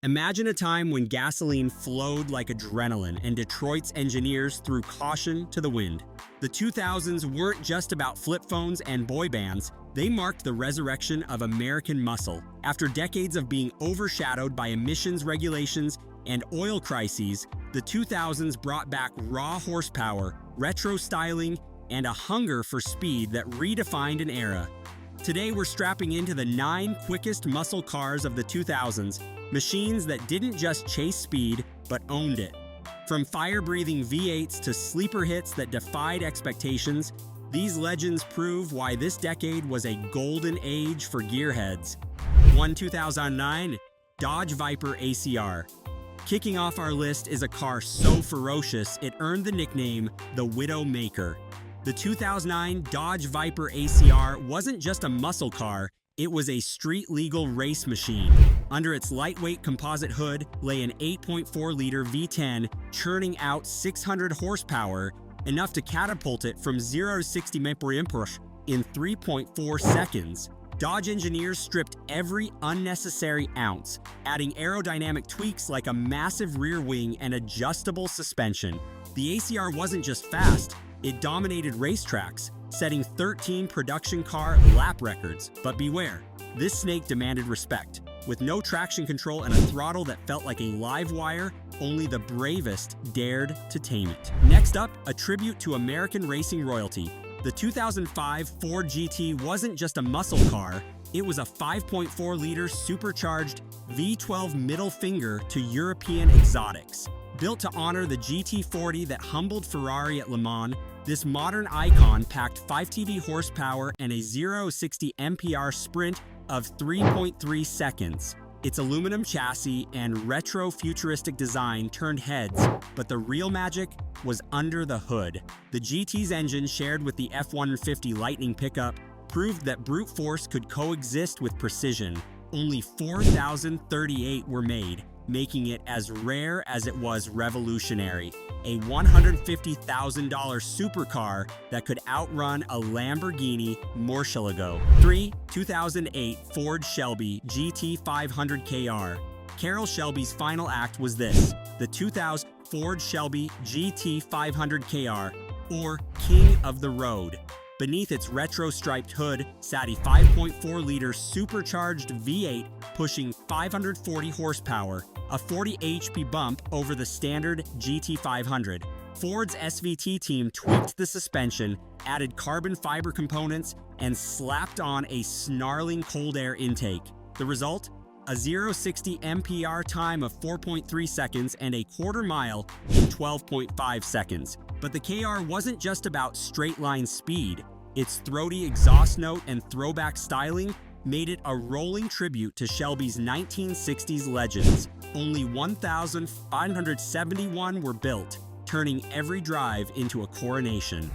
Imagine a time when gasoline flowed like adrenaline and Detroit's engineers threw caution to the wind. The 2000s weren't just about flip phones and boy bands, they marked the resurrection of American muscle. After decades of being overshadowed by emissions regulations and oil crises, the 2000s brought back raw horsepower, retro styling, and a hunger for speed that redefined an era. Today we're strapping into the 9 quickest muscle cars of the 2000s, machines that didn't just chase speed, but owned it. From fire-breathing V8s to sleeper hits that defied expectations, these legends prove why this decade was a golden age for gearheads. 2009 Dodge Viper ACR. Kicking off our list is a car so ferocious it earned the nickname the Widow Maker. The 2009 Dodge Viper ACR wasn't just a muscle car, it was a street-legal race machine. Under its lightweight composite hood lay an 8.4-liter V10 churning out 600 horsepower, enough to catapult it from 0 to 60 mph in 3.4 seconds. Dodge engineers stripped every unnecessary ounce, adding aerodynamic tweaks like a massive rear wing and adjustable suspension. The ACR wasn't just fast, it dominated racetracks, setting 13 production car lap records. But beware, this snake demanded respect. With no traction control and a throttle that felt like a live wire, only the bravest dared to tame it. Next up, a tribute to American racing royalty. The 2005 Ford GT wasn't just a muscle car, it was a 5.4-liter supercharged V12 middle finger to European exotics. Built to honor the GT40 that humbled Ferrari at Le Mans, this modern icon packed 5 horsepower and a 0-60 mph sprint of 3.3 seconds. Its aluminum chassis and retro-futuristic design turned heads, but the real magic was under the hood. The GT's engine, shared with the F-150 Lightning pickup, proved that brute force could coexist with precision. Only 4,038 were made, making it as rare as it was revolutionary. A $150,000 supercar that could outrun a Lamborghini Murcielago. 2008 Ford Shelby GT500 KR. Carroll Shelby's final act was this, the 2000 Ford Shelby GT500 KR, or King of the Road. Beneath its retro-striped hood sat a 5.4-liter supercharged V8 pushing 540 horsepower, a 40 HP bump over the standard GT500. Ford's SVT team tweaked the suspension, added carbon fiber components, and slapped on a snarling cold air intake. The result? A 0-60 mph time of 4.3 seconds and a quarter mile in 12.5 seconds. But the KR wasn't just about straight-line speed. Its throaty exhaust note and throwback styling made it a rolling tribute to Shelby's 1960s legends. Only 1,571 were built, turning every drive into a coronation.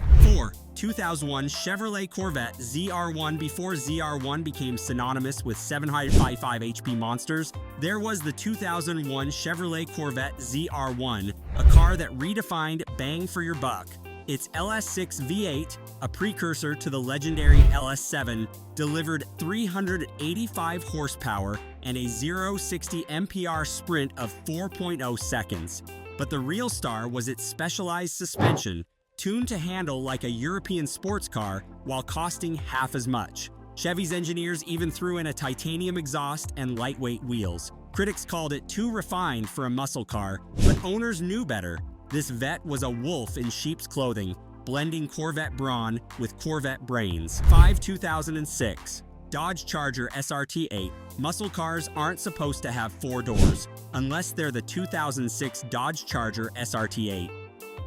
2001 Chevrolet Corvette ZR1. Before ZR1 became synonymous with 755 HP monsters, there was the 2001 Chevrolet Corvette ZR1, a car that redefined bang for your buck. Its LS6 V8, a precursor to the legendary LS7, delivered 385 horsepower and a 0-60 mph sprint of 4.0 seconds. But the real star was its specialized suspension, tuned to handle like a European sports car while costing half as much. Chevy's engineers even threw in a titanium exhaust and lightweight wheels. Critics called it too refined for a muscle car, but owners knew better. This vet was a wolf in sheep's clothing, blending Corvette brawn with Corvette brains. 2006 Dodge Charger SRT-10. Muscle cars aren't supposed to have 4 doors, unless they're the 2006 Dodge Charger SRT-10.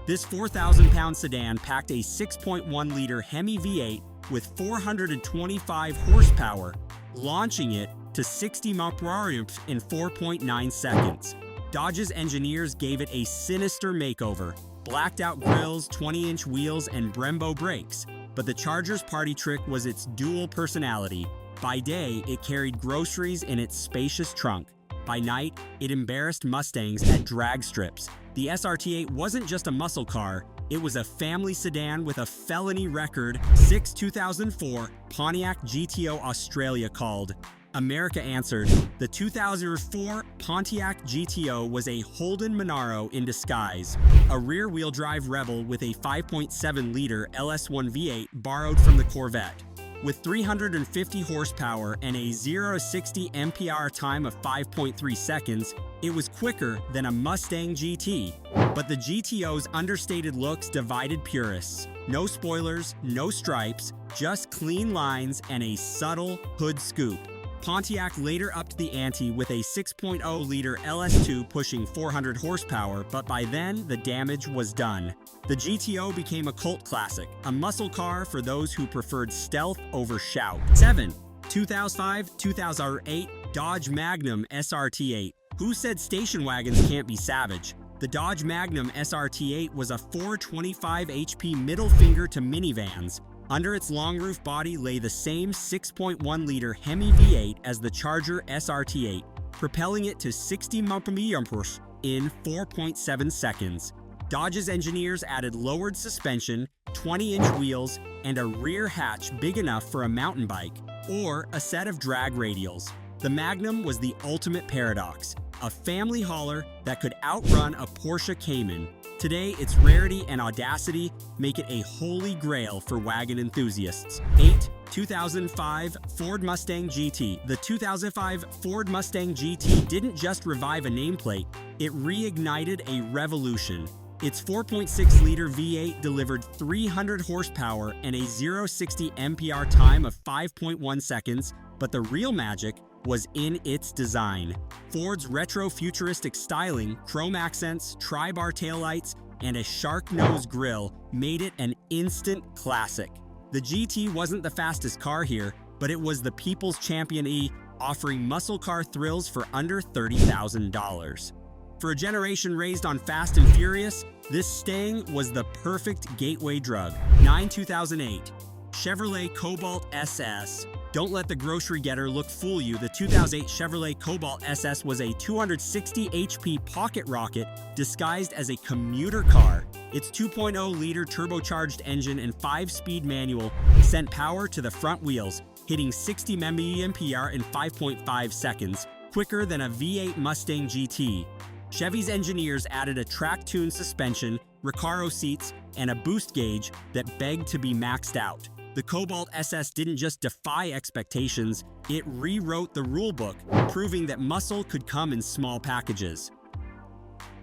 This 4,000-pound sedan packed a 6.1-liter Hemi V8 with 425 horsepower, launching it to 60 mph in 4.9 seconds. Dodge's engineers gave it a sinister makeover, blacked-out grills, 20-inch wheels, and Brembo brakes. But the Charger's party trick was its dual personality. By day, it carried groceries in its spacious trunk. By night, it embarrassed Mustangs at drag strips. The SRT-10 wasn't just a muscle car, it was a family sedan with a felony record. 2004 Pontiac GTO Australia. Called America answered. The 2004 Pontiac GTO was a Holden Monaro in disguise, a rear-wheel drive rebel with a 5.7-liter LS1 V8 borrowed from the Corvette. With 350 horsepower and a 0-60 mph time of 5.3 seconds, it was quicker than a Mustang GT. But the GTO's understated looks divided purists. No spoilers, no stripes, just clean lines and a subtle hood scoop. Pontiac later upped the ante with a 6.0-liter LS2 pushing 400 horsepower, but by then, the damage was done. The GTO became a cult classic, a muscle car for those who preferred stealth over shout. 7. 2005-2008 Dodge Magnum SRT-10. Who said station wagons can't be savage? The Dodge Magnum SRT-10 was a 425 HP middle finger to minivans. Under its long roof body lay the same 6.1-liter Hemi V8 as the Charger SRT-10, propelling it to 60 mph in 4.7 seconds. Dodge's engineers added lowered suspension, 20-inch wheels, and a rear hatch big enough for a mountain bike, or a set of drag radials. The Magnum was the ultimate paradox, a family hauler that could outrun a Porsche Cayman. Today, its rarity and audacity make it a holy grail for wagon enthusiasts. 8. 2005 Ford Mustang GT. The 2005 Ford Mustang GT didn't just revive a nameplate, it reignited a revolution. Its 4.6-liter V8 delivered 300 horsepower and a 0-60 mph time of 5.1 seconds, but the real magic was in its design. Ford's retro-futuristic styling, chrome accents, tri-bar taillights, and a shark nose grille made it an instant classic. The GT wasn't the fastest car here, but it was the people's champion offering muscle car thrills for under $30,000. For a generation raised on Fast and Furious, this Stang was the perfect gateway drug. 9. 2008 Chevrolet Cobalt SS. Don't let the grocery getter look fool you. The 2008 Chevrolet Cobalt SS was a 260 HP pocket rocket disguised as a commuter car. Its 2.0-liter turbocharged engine and 5-speed manual sent power to the front wheels, hitting 60 mph in 5.5 seconds, quicker than a V8 Mustang GT. Chevy's engineers added a track-tuned suspension, Recaro seats, and a boost gauge that begged to be maxed out. The Cobalt SS didn't just defy expectations, it rewrote the rulebook, proving that muscle could come in small packages.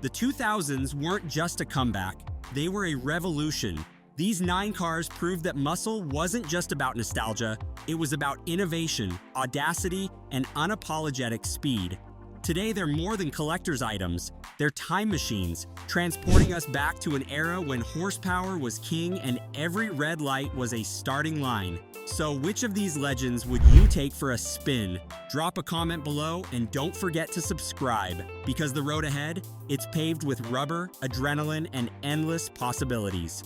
The 2000s weren't just a comeback, they were a revolution. These 9 cars proved that muscle wasn't just about nostalgia, it was about innovation, audacity, and unapologetic speed. Today, they're more than collector's items. They're time machines, transporting us back to an era when horsepower was king and every red light was a starting line. So which of these legends would you take for a spin? Drop a comment below and don't forget to subscribe, because the road ahead, it's paved with rubber, adrenaline, and endless possibilities.